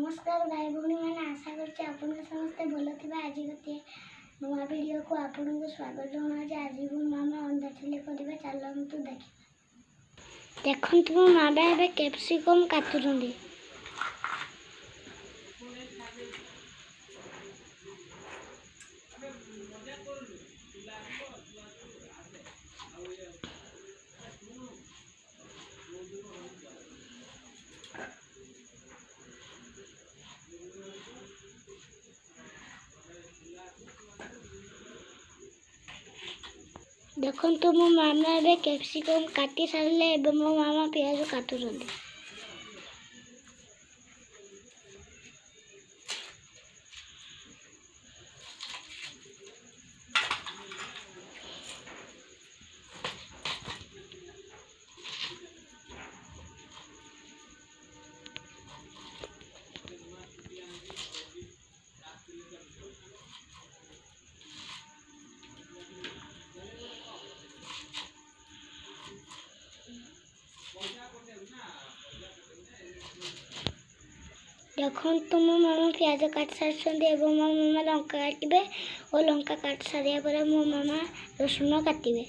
नमस्कार भाई भौणी मैंने आशा करते समस्ते भल थी। आज गोटे नुआ भिडियो को आपन को स्वागत जनाऊँ। आज मामा अंडा चिली करवा चलतु देखा। देखते मो मामा ए कैप्सिकम काटुंट। देखो मो मामा ए कैप्सिकम काटी सारे मो मामा प्याज काटुंट। देखो मो मामा प्याज काट सारी मो मामा लंका काटे और लंका काट सारे मो मामा रसुण काटे।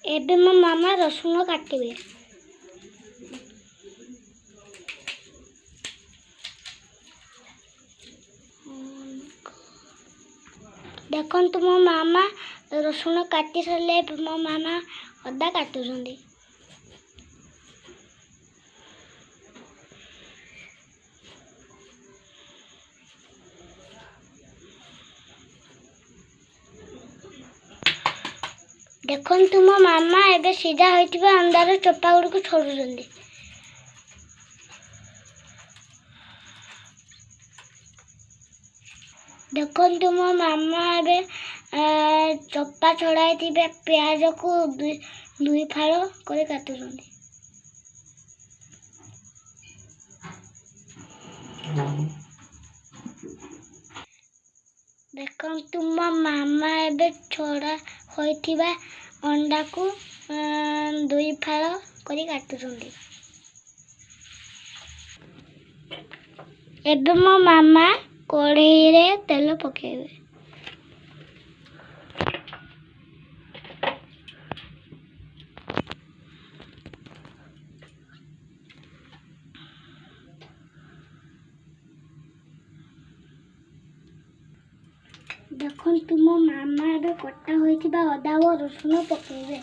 एबे मो मामा रसुण काटे। देखो मो मामा रसुण काटी सारे मो मामा अदा काटुंट। देखो मो मामा एबे सीधा होइतिबा अंडार चोपा गुड़ को छोड़ुंट। देखो मो मामा एबे चोपा छड़ाई प्याज को दुई फाड़ कर काटुंट। देखो मो मामा एबे छड़ा होइतिबा अंडा को दुई फाड़ कर काटुंट। एबे मो मामा कढ़ाई रे तेल पकेबे। देखो मो मामा एबे कटा होइतिबा अदा और रसुण पकेबे।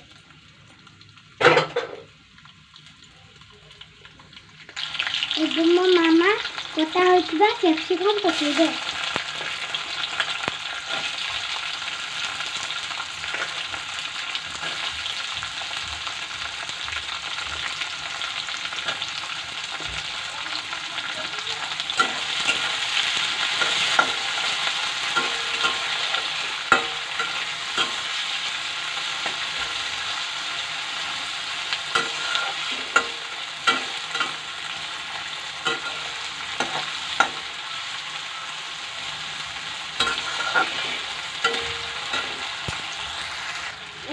एबे मो मामा कटा होइतिबा कैप्सिकम पकेबे।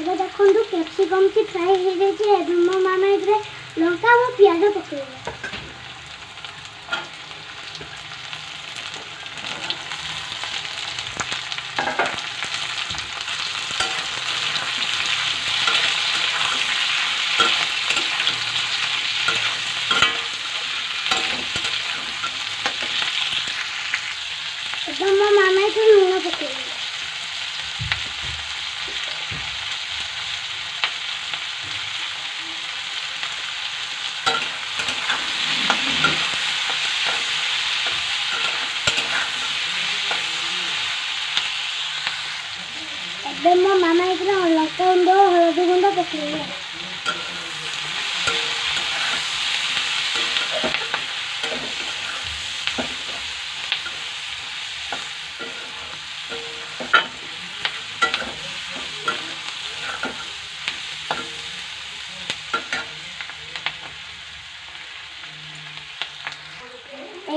एबे देखो कैप्सिकम की फ्राई हो जाए। मो मामा ए लंका और प्याज पकेबे। मो मामा लूण पकेबे। एबे मो मामा लंका गुंड और हलदी गुंड पकेबे।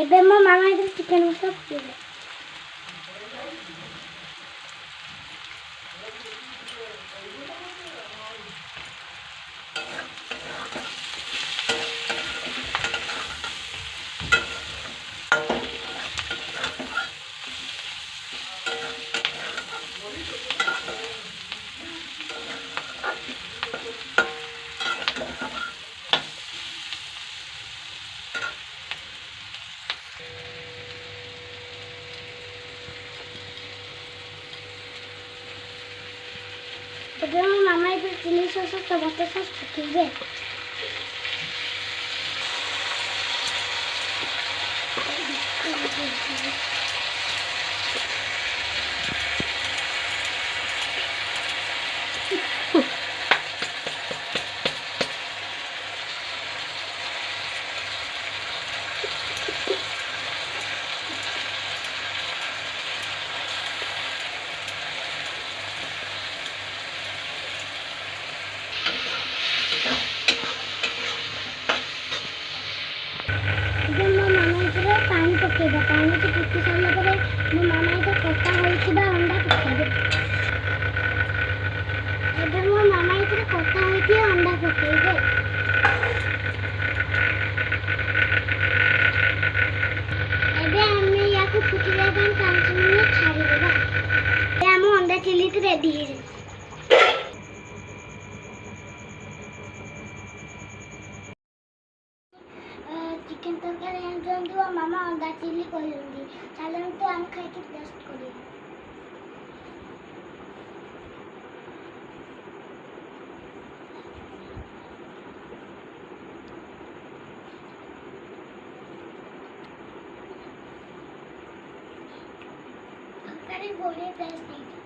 एबे मो मामा चिकन मसला पकेबे। ଏବେ ମୋ ମାମା ଏବେ ଚିଲି ସସ୍ ଟମାଟୋ ସସ୍ ପକେଇବେ। ଏବେ ମୋ ମାମା ଏଥିରେ ପାଣି ପକେଇବ। ପାଣିକି ଫୁଟି ସାରିଲା ପରେ ମୋ ମାମା ଏଥିରେ କଟା ହୋଇଥିବା ଅଣ୍ଡା ପକେଇବେ। ଏବେ ମୋ ମାମା ଏଥିରେ କଟା ହୋଇଥିବା ଅଣ୍ଡା ପକେଇବେ। ଏବେ ଆମେ ୟାକୁ ଫୁଟିବା ପାଇଁ 5 ମିନିଟ୍ ଛାଡ଼ିଦେବା। ଏବେ ଆମ ଅଣ୍ଡା ଚିଲିକି ରେଡି ହେଇଯିବ। ଚିକେନ୍ ତରକାରୀ ଆଣିଛନ୍ତି ଓ ମାମା ଅଣ୍ଡା ଚିଲି କହିଛନ୍ତି। ଚାଲନ୍ତୁ ଆମେ ଖାଇକି ଟେଷ୍ଟ କରିବା। ତରକାରୀ ବଢ଼ିଆ ଟେଷ୍ଟ ହେଇଛି।